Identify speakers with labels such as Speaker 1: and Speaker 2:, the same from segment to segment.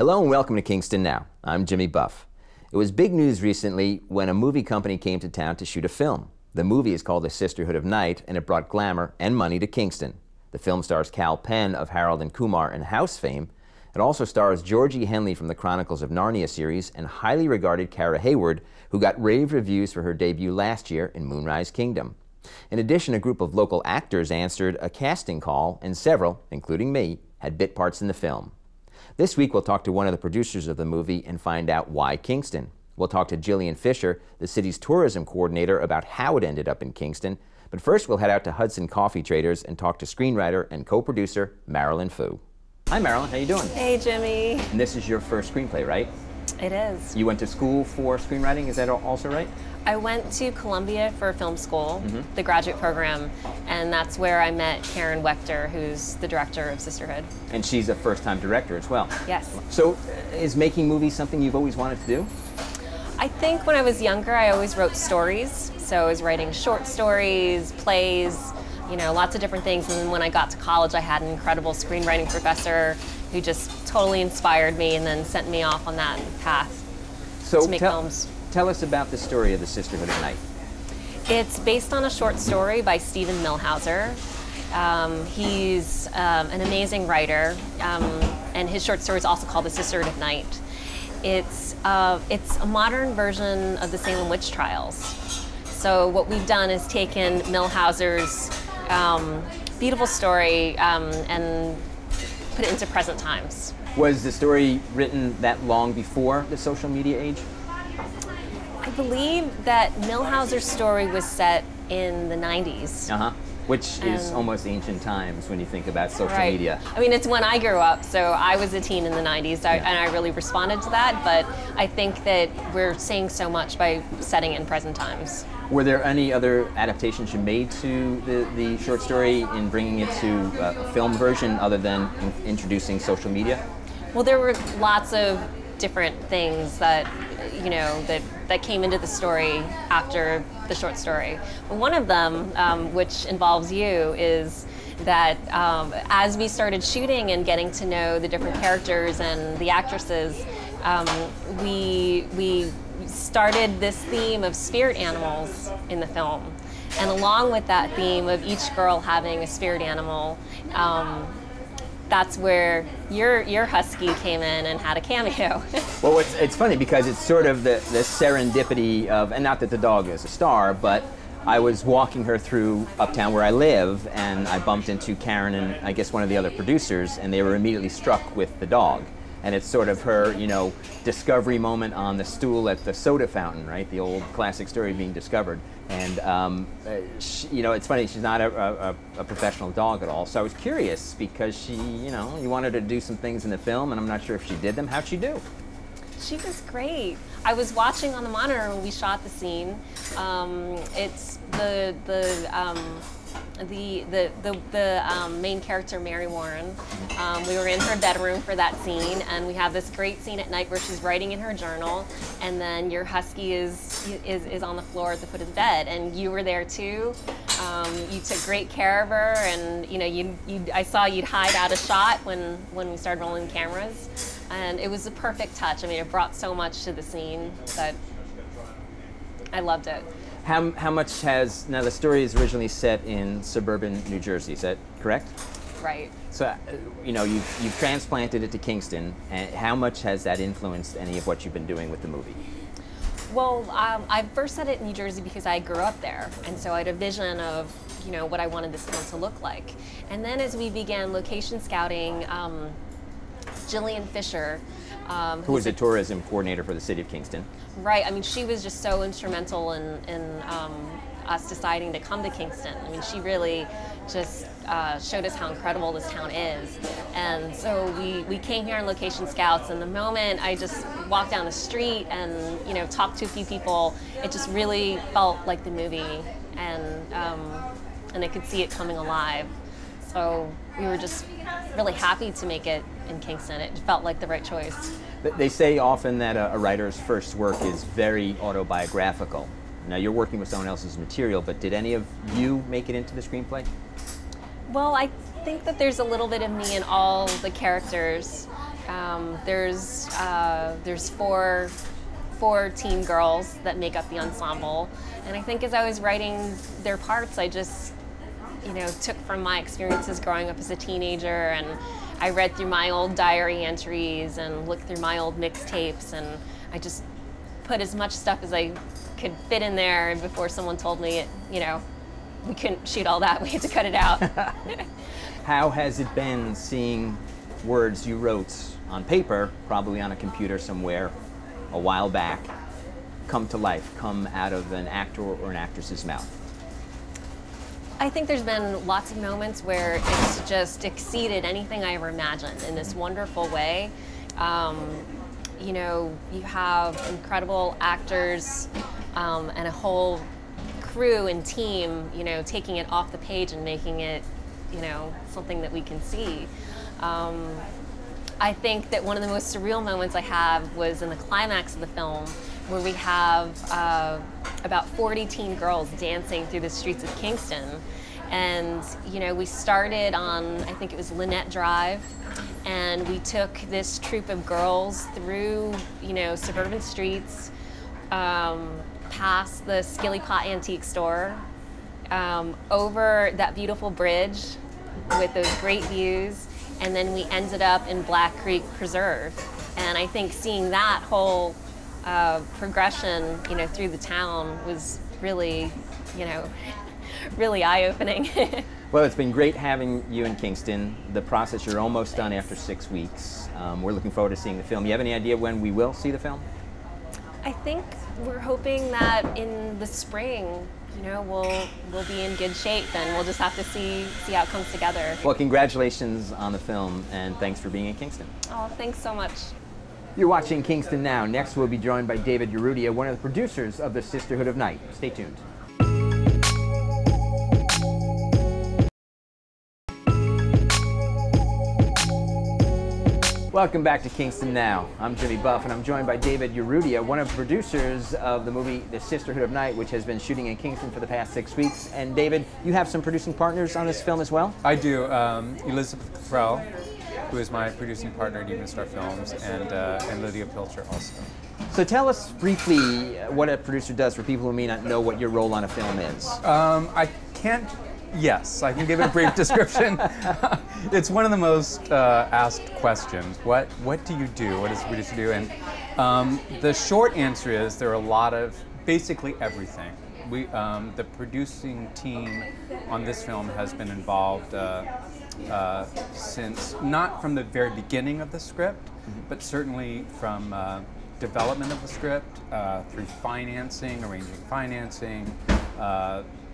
Speaker 1: Hello and welcome to Kingston Now. I'm Jimmy Buff. It was big news recently when a movie company came to town to shoot a film. The movie is called The Sisterhood of Night, and it brought glamour and money to Kingston. The film stars Kal Penn of Harold and Kumar and House fame. It also stars Georgie Henley from the Chronicles of Narnia series and highly regarded Cara Hayward, who got rave reviews for her debut last year in Moonrise Kingdom. In addition, a group of local actors answered a casting call, and several, including me, had bit parts in the film. This week we'll talk to one of the producers of the movie and find out why Kingston. We'll talk to Jillian Fisher, the city's tourism coordinator, about how it ended up in Kingston. But first we'll head out to Hudson Coffee Traders and talk to screenwriter and co-producer Marilyn Fu. Hi Marilyn, how you doing?
Speaker 2: Hey Jimmy.
Speaker 1: And this is your first screenplay, right?
Speaker 2: It is.
Speaker 1: You went to school for screenwriting, is that also right?
Speaker 2: I went to Columbia for film school, the graduate program, and that's where I met Karen Wechter, who's the director of Sisterhood.
Speaker 1: And she's a first-time director as well.
Speaker 2: Yes.
Speaker 1: So is making movies something you've always wanted to do?
Speaker 2: I think when I was younger, I always wrote stories. So I was writing short stories, plays, you know, lots of different things. And then when I got to college, I had an incredible screenwriting professor who just totally inspired me and then sent me off on that path to make films.
Speaker 1: Tell us about the story of The Sisterhood of Night.
Speaker 2: It's based on a short story by Stephen Millhauser. He's an amazing writer, and his short story is also called The Sisterhood of Night. It's a modern version of the Salem witch trials. So what we've done is taken Millhauser's beautiful story and put it into present times. Was the story written that long before the social media age? I believe that Millhauser's story was set in the 90s.
Speaker 1: Which is almost ancient times when you think about social media.
Speaker 2: I mean, it's when I grew up, so I was a teen in the 90s, and I really responded to that, but I think that we're saying so much by setting it in present times.
Speaker 1: Were there any other adaptations you made to the short story in bringing it to a film version other than introducing social media?
Speaker 2: Well, there were lots of different things that, you know, that came into the story after the short story. But one of them, which involves you, is that as we started shooting and getting to know the different characters and the actresses, we started this theme of spirit animals in the film. And along with that theme of each girl having a spirit animal, that's where your husky came in and had a cameo.
Speaker 1: Well, it's funny because it's sort of the serendipity of, and not that the dog is a star, but I was walking her through uptown where I live, and I bumped into Karen and I guess one of the other producers, and they were immediately struck with the dog. And it's sort of her, you know, discovery moment on the stool at the soda fountain, right? The old classic story being discovered. And, you know, it's funny, she's not a professional dog at all. So I was curious because she, you know, you wanted her to do some things in the film, and I'm not sure if she did them. How'd she do?
Speaker 2: She was great. I was watching on the monitor when we shot the scene. It's the main character, Mary Warren. We were in her bedroom for that scene, and we have this great scene at night where she's writing in her journal, and then your husky is on the floor at the foot of the bed, and you were there too. You took great care of her, and you know, I saw you'd hide out a shot when we started rolling cameras, and it was a perfect touch. I mean, it brought so much to the scene that I loved it.
Speaker 1: How much has, now the story is originally set in suburban New Jersey, is that correct?
Speaker 2: Right.
Speaker 1: So, you know, you've transplanted it to Kingston, and how much has that influenced any of what you've been doing with the movie?
Speaker 2: Well, I first set it in New Jersey because I grew up there, and so I had a vision of, you know, what I wanted this town to look like. And then as we began location scouting, Jillian Fisher,
Speaker 1: who was a tourism coordinator for the city of Kingston.
Speaker 2: Right, I mean, she was just so instrumental in us deciding to come to Kingston. I mean, she really just showed us how incredible this town is. And so we came here on location scouts, and the moment I just walked down the street and, you know, talked to a few people, it just really felt like the movie, and I could see it coming alive. So we were just really happy to make it in Kingston. It felt like the right choice.
Speaker 1: They say often that a writer's first work is very autobiographical. Now you're working with someone else's material, but did any of you make it into the screenplay?
Speaker 2: Well, I think that there's a little bit of me in all the characters. There's four teen girls that make up the ensemble, and I think as I was writing their parts, I just, took from my experiences growing up as a teenager, and I read through my old diary entries and looked through my old mixtapes, and I just put as much stuff as I could fit in there before someone told me, we couldn't shoot all that, we had to cut it out.
Speaker 1: How has it been seeing words you wrote on paper, probably on a computer somewhere a while back, come to life, come out of an actor or an actress's mouth?
Speaker 2: I think there's been lots of moments where it's just exceeded anything I ever imagined in this wonderful way. You have incredible actors and a whole crew and team, taking it off the page and making it, something that we can see. I think that one of the most surreal moments I have was in the climax of the film, where we have about 40 teen girls dancing through the streets of Kingston. And, we started on, I think it was Lynette Drive, and we took this troupe of girls through, suburban streets, past the Skilly Pot Antique Store, over that beautiful bridge with those great views, and then we ended up in Black Creek Preserve. And I think seeing that whole progression, through the town was really, really eye-opening.
Speaker 1: Well, it's been great having you in Kingston. The process, you're almost done after 6 weeks. We're looking forward to seeing the film. You have any idea when we will see the film?
Speaker 2: I think we're hoping that in the spring, we'll be in good shape, and we'll just have to see how it comes together.
Speaker 1: Well, congratulations on the film, and thanks for being in Kingston.
Speaker 2: Oh, thanks so much.
Speaker 1: You're watching Kingston Now. Next, we'll be joined by David Urrutia, one of the producers of the Sisterhood of Night. Stay tuned. Welcome back to Kingston Now. I'm Jimmy Buff, and I'm joined by David Urrutia, one of the producers of the movie The Sisterhood of Night, which has been shooting in Kingston for the past 6 weeks. And David, you have some producing partners on this film as well?
Speaker 3: I do. Elizabeth Krell, who is my producing partner at Even Star Films, and Lydia Pilcher also.
Speaker 1: So tell us briefly what a producer does for people who may not know what your role on a film is.
Speaker 3: Yes, I can give a brief description. It's one of the most asked questions. What do you do? What does a producer do? And the short answer is there are a lot of, basically everything. The producing team on this film has been involved since, not from the very beginning of the script, but certainly from development of the script, through financing, arranging financing,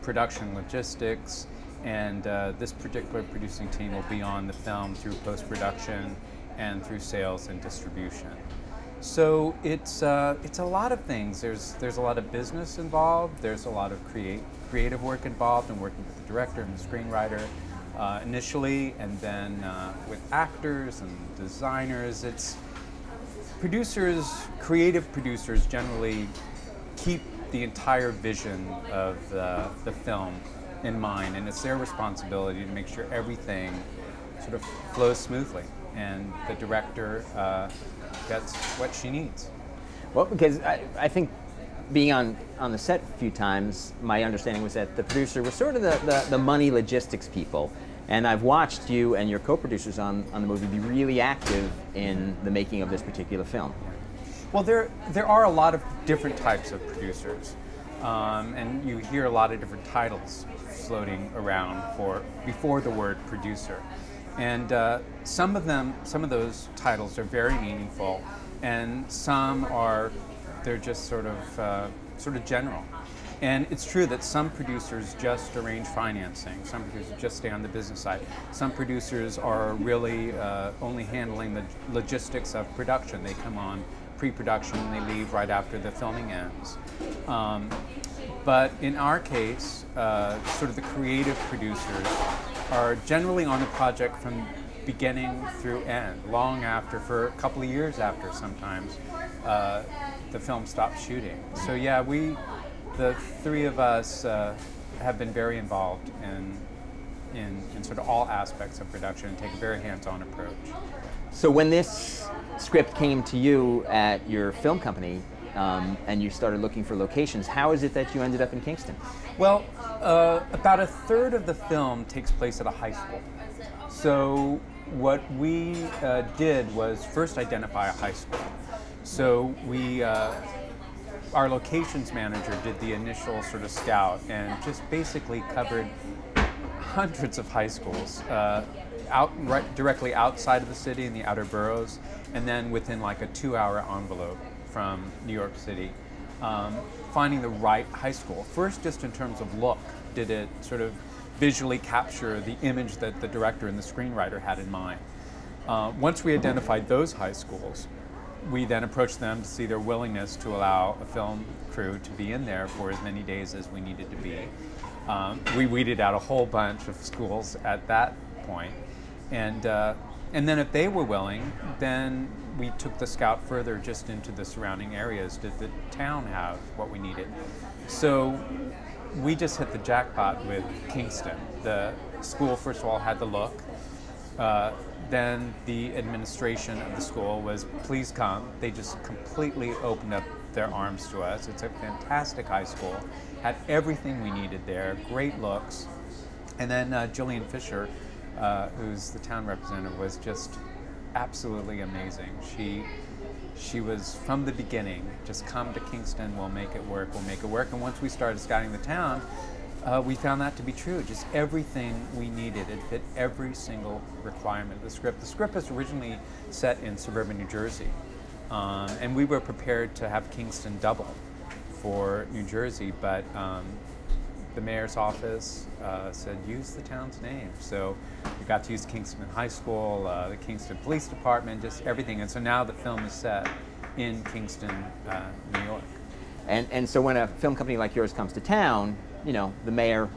Speaker 3: production logistics, and this particular producing team will be on the film through post-production and through sales and distribution. So it's a lot of things. There's a lot of business involved. There's a lot of creative work involved, and working with the director and the screenwriter initially, and then with actors and designers. It's producers, creative producers generally keep the entire vision of the film in mind, and it's their responsibility to make sure everything sort of flows smoothly, and the director gets what she needs.
Speaker 1: Well, because I think being on the set a few times, my understanding was that the producer was sort of the money logistics people. And I've watched you and your co-producers on the movie be really active in the making of this particular film.
Speaker 3: Well, there are a lot of different types of producers, and you hear a lot of different titles floating around before the word producer. And some of those titles are very meaningful, and they're just sort of general. And it's true that some producers just arrange financing, some producers just stay on the business side. Some producers are really only handling the logistics of production. They come on pre-production and they leave right after the filming ends. But in our case, sort of the creative producers are generally on the project from beginning through end, long after, for a couple of years after sometimes, the film stops shooting. So yeah, the three of us have been very involved in understand sort of all aspects of production and take a very hands-on approach.
Speaker 1: So when this script came to you at your film company, and you started looking for locations, how is it that you ended up in Kingston?
Speaker 3: Well, about a third of the film takes place at a high school. So what we did was first identify a high school. So our locations manager did the initial sort of scout and just basically covered hundreds of high schools directly outside of the city in the outer boroughs, and then within like a 2-hour envelope from New York City, finding the right high school. First, just in terms of look, did it sort of visually capture the image that the director and the screenwriter had in mind? Once we identified those high schools, we then approached them to see their willingness to allow a film crew to be in there for as many days as we needed to be. We weeded out a whole bunch of schools at that point. And then if they were willing, then we took the scout further just into the surrounding areas. Did the town have what we needed? So we just hit the jackpot with Kingston. The school, first of all, had the look. Then the administration of the school was, please come. They just completely opened up their arms to us. It's a fantastic high school, had everything we needed there, great looks. And then Jillian Fisher, who's the town representative, was just absolutely amazing. She was from the beginning, just come to Kingston, we'll make it work, we'll make it work. And once we started scouting the town, we found that to be true. Just everything we needed. It fit every single requirement of the script. The script was originally set in suburban New Jersey, and we were prepared to have Kingston double for New Jersey, but the mayor's office said use the town's name. So we got to use Kingston High School, the Kingston Police Department, just everything. And so now the film is set in Kingston, New York.
Speaker 1: And so when a film company like yours comes to town, you know, the mayor,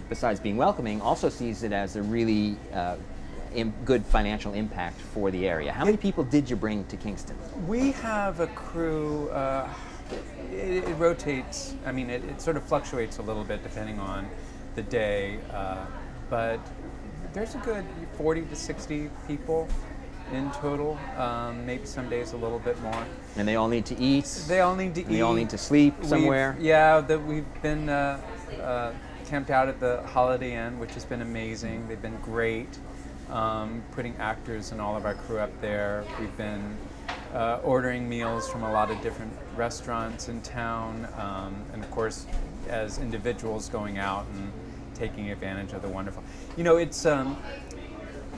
Speaker 1: besides being welcoming, also sees it as a really good financial impact for the area. How many people did you bring to Kingston?
Speaker 3: We have a crew, it rotates, I mean, it sort of fluctuates a little bit depending on the day, but there's a good 40 to 60 people in total, maybe some days a little bit more.
Speaker 1: And they all need to eat?
Speaker 3: They all need to eat.
Speaker 1: They all need to sleep somewhere?
Speaker 3: We've been camped out at the Holiday Inn, which has been amazing. They've been great, putting actors and all of our crew up there. We've been ordering meals from a lot of different restaurants in town, and of course, as individuals going out and taking advantage of the wonderful. You know, it's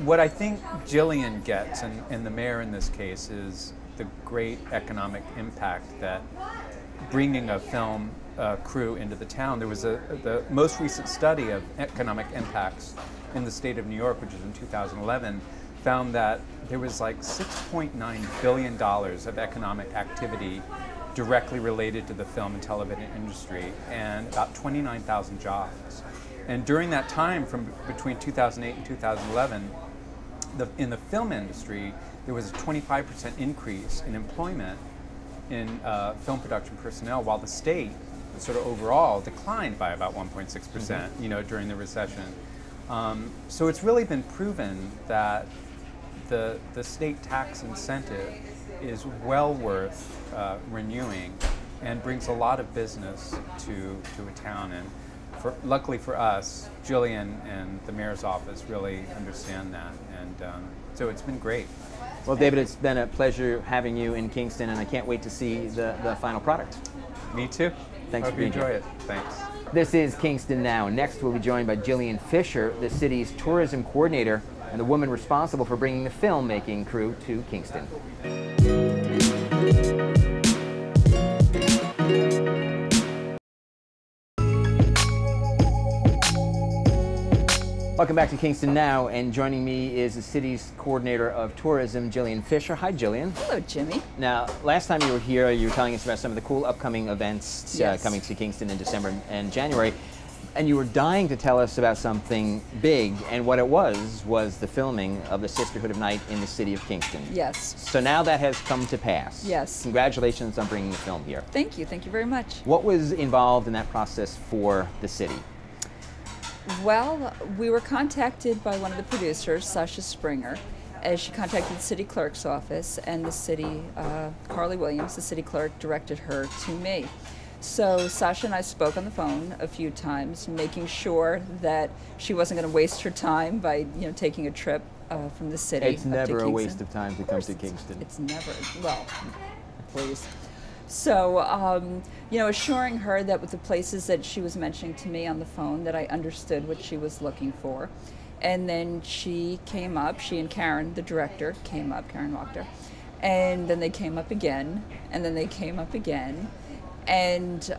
Speaker 3: what I think Jillian gets, and the mayor in this case, is the great economic impact that bringing a film crew into the town. There was the most recent study of economic impacts in the state of New York, which is in 2011, found that there was like $6.9 billion of economic activity directly related to the film and television industry, and about 29,000 jobs. And during that time, from between 2008 and 2011, in the film industry, there was a 25% increase in employment in film production personnel, while the state, sort of overall, declined by about 1.6%, you know, during the recession. So it's really been proven that the state tax incentive is well worth renewing and brings a lot of business to a town. And luckily for us, Jillian and the mayor's office really understand that, and so it's been great.
Speaker 1: Well, David, it's been a pleasure having you in Kingston, and I can't wait to see the final product.
Speaker 3: Me too.
Speaker 1: Thanks for being here.
Speaker 3: Hope you enjoy it. Thanks.
Speaker 1: This is Kingston Now. Next, we'll be joined by Jillian Fisher, the city's tourism coordinator and the woman responsible for bringing the filmmaking crew to Kingston. Welcome back to Kingston Now, and joining me is the city's coordinator of tourism, Jillian Fisher. Hi, Jillian.
Speaker 4: Hello, Jimmy.
Speaker 1: Now, last time you were here, you were telling us about some of the cool upcoming events
Speaker 4: Yes.
Speaker 1: coming to Kingston in December and January, and you were dying to tell us about something big, and what it was the filming of the Sisterhood of Night in the city of Kingston.
Speaker 4: Yes.
Speaker 1: So now that has come to pass.
Speaker 4: Yes.
Speaker 1: Congratulations on bringing the film here.
Speaker 4: Thank you very much.
Speaker 1: What was involved in that process for the city?
Speaker 4: Well, we were contacted by one of the producers, Sasha Springer, as she contacted the city clerk's office, and the city, Carly Williams, the city clerk, directed her to me. So Sasha and I spoke on the phone a few times, making sure that she wasn't going to waste her time by, taking a trip from the city.
Speaker 1: It's never a waste
Speaker 4: Kingston.
Speaker 1: of time to come to Kingston.
Speaker 4: It's never, well, please. So, assuring her that with the places that she was mentioning to me on the phone, that I understood what she was looking for. And then she came up, she and Karen, the director, came up, Karen Wachter, and then they came up again, and then they came up again. And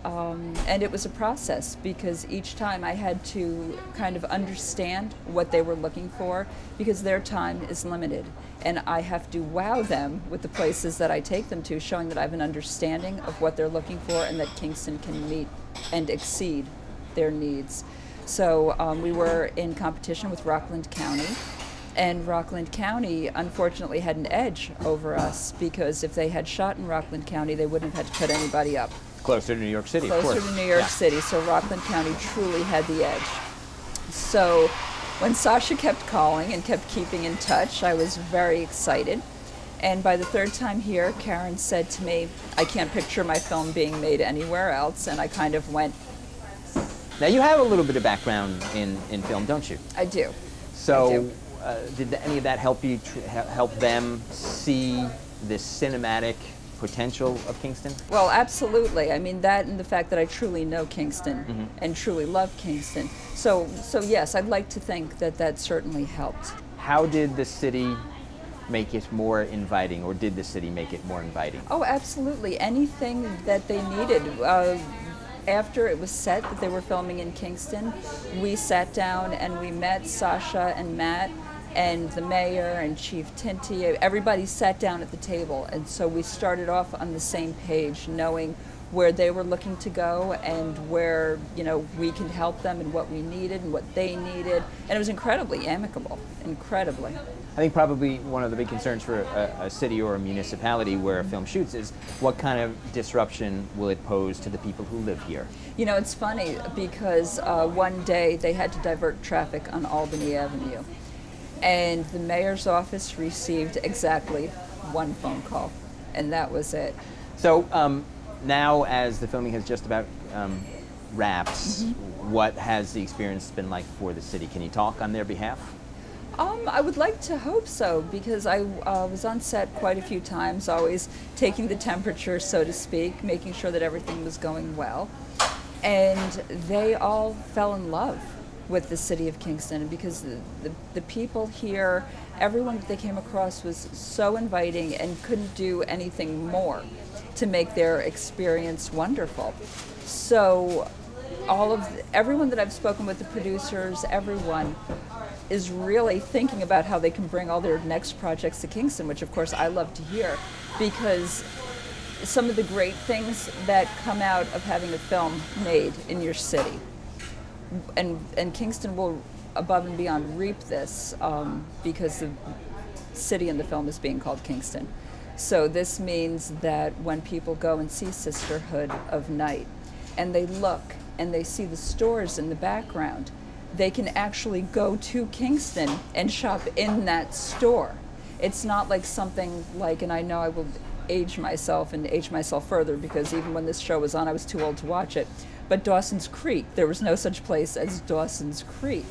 Speaker 4: it was a process, because each time I had to kind of understand what they were looking for, because their time is limited. And I have to wow them with the places that I take them to, showing that I have an understanding of what they're looking for and that Kingston can meet and exceed their needs. So we were in competition with Rockland County. And Rockland County, unfortunately, had an edge over us, because if they had shot in Rockland County, they wouldn't have had to put anybody up.
Speaker 1: Closer to New York City, of course.
Speaker 4: Closer to New York City, so Rockland County truly had the edge. So when Sasha kept calling and kept keeping in touch, I was very excited. And by the third time here, Karen said to me, I can't picture my film being made anywhere else, and I kind of went.
Speaker 1: Now, you have a little bit of background in film, don't you?
Speaker 4: I do.
Speaker 1: So,
Speaker 4: I do.
Speaker 1: Did any of that help you, help them see the cinematic potential of Kingston?
Speaker 4: Well, absolutely. I mean, that and the fact that I truly know Kingston and truly love Kingston. So yes, I'd like to think that that certainly helped.
Speaker 1: How did the city make it more inviting, or did the city make it more inviting?
Speaker 4: Oh, absolutely. Anything that they needed. After it was set that they were filming in Kingston, we sat down and we met Sasha and Matt and the mayor and Chief Tinty. Everybody sat down at the table, and so we started off on the same page, knowing where they were looking to go and where we could help them and what we needed and what they needed. And it was incredibly amicable, incredibly.
Speaker 1: I think probably one of the big concerns for a city or a municipality where a film shoots is what kind of disruption will it pose to the people who live here?
Speaker 4: It's funny, because one day they had to divert traffic on Albany Avenue, and the mayor's office received exactly one phone call, and that was it.
Speaker 1: So now, as the filming has just about wrapped, what has the experience been like for the city? Can you talk on their behalf?
Speaker 4: I would like to hope so, because I was on set quite a few times, always taking the temperature, so to speak, making sure that everything was going well. And they all fell in love with the city of Kingston, because the people here, everyone that they came across was so inviting and couldn't do anything more to make their experience wonderful. So everyone that I've spoken with, the producers, everyone is really thinking about how they can bring all their next projects to Kingston, which of course I love to hear, because some of the great things that come out of having a film made in your city, and Kingston will above and beyond reap this, because the city in the film is being called Kingston. So this means that when people go and see Sisterhood of Night, and they look and they see the stores in the background, they can actually go to Kingston and shop in that store. It's not like something like, and I know I will age myself and age myself further, because even when this show was on, I was too old to watch it, but Dawson's Creek, there was no such place as Dawson's Creek.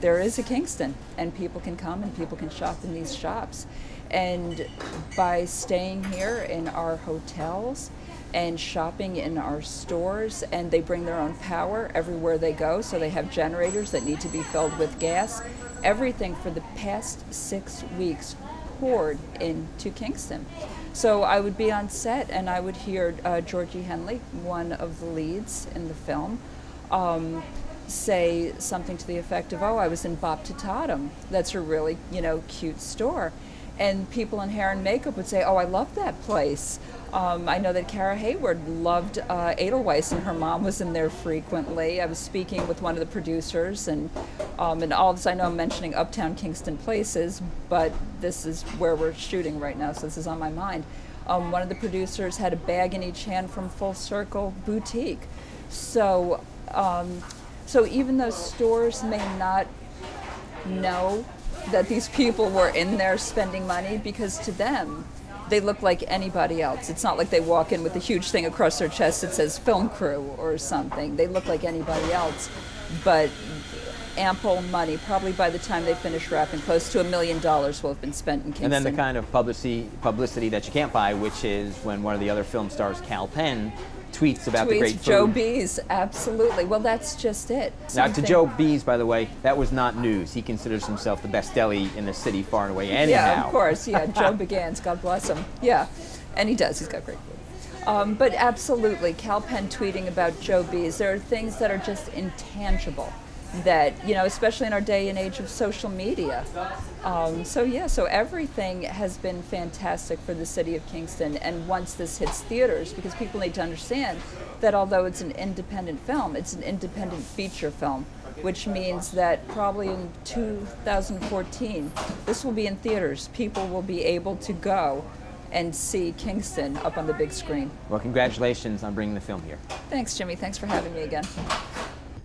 Speaker 4: There is a Kingston, and people can come and people can shop in these shops. And by staying here in our hotels and shopping in our stores, and they bring their own power everywhere they go, so they have generators that need to be filled with gas. Everything for the past 6 weeks poured into Kingston. So I would be on set and I would hear Georgie Henley, one of the leads in the film, say something to the effect of, oh, I was in Boptitatum. That's a really, cute store. And people in hair and makeup would say, oh, I love that place. I know that Cara Hayward loved Edelweiss, and her mom was in there frequently. I was speaking with one of the producers, and all this, I know I'm mentioning Uptown Kingston places, but this is where we're shooting right now, so this is on my mind. One of the producers had a bag in each hand from Full Circle Boutique. So So even though stores may not know that these people were in there spending money, because to them, they look like anybody else. It's not like they walk in with a huge thing across their chest that says film crew or something. They look like anybody else, but ample money. Probably by the time they finish wrapping, close to $1 million will have been spent in Kingston.
Speaker 1: And then the kind of publicity that you can't buy, which is when one of the other film stars, Cal Penn, tweets about the great food.
Speaker 4: Joe B's, absolutely. Well, that's just it.
Speaker 1: Now, to Joe B's, by the way, that was not news. He considers himself the best deli in the city far and away anyhow.
Speaker 4: Yeah, of course. Yeah, Joe Begans, God bless him. Yeah, and he does. He's got great food. But absolutely, Cal Penn tweeting about Joe B's. There are things that are just intangible that, you know, especially in our day and age of social media. So everything has been fantastic for the city of Kingston. And once this hits theaters, because people need to understand that although it's an independent film, it's an independent feature film, which means that probably in 2014, this will be in theaters. People will be able to go and see Kingston up on the big screen.
Speaker 1: Well, congratulations on bringing the film here.
Speaker 4: Thanks, Jimmy. Thanks for having me again.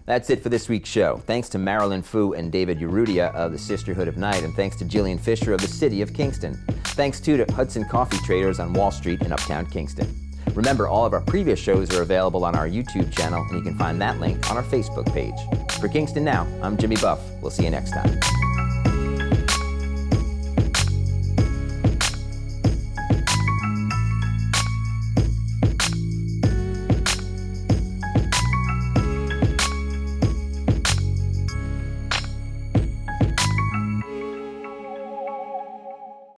Speaker 1: That's it for this week's show. Thanks to Marilyn Fu and David Urrutia of the Sisterhood of Night, and thanks to Jillian Fisher of the City of Kingston. Thanks too to Hudson Coffee Traders on Wall Street in Uptown Kingston. Remember, all of our previous shows are available on our YouTube channel, and you can find that link on our Facebook page. For Kingston Now, I'm Jimmy Buff. We'll see you next time.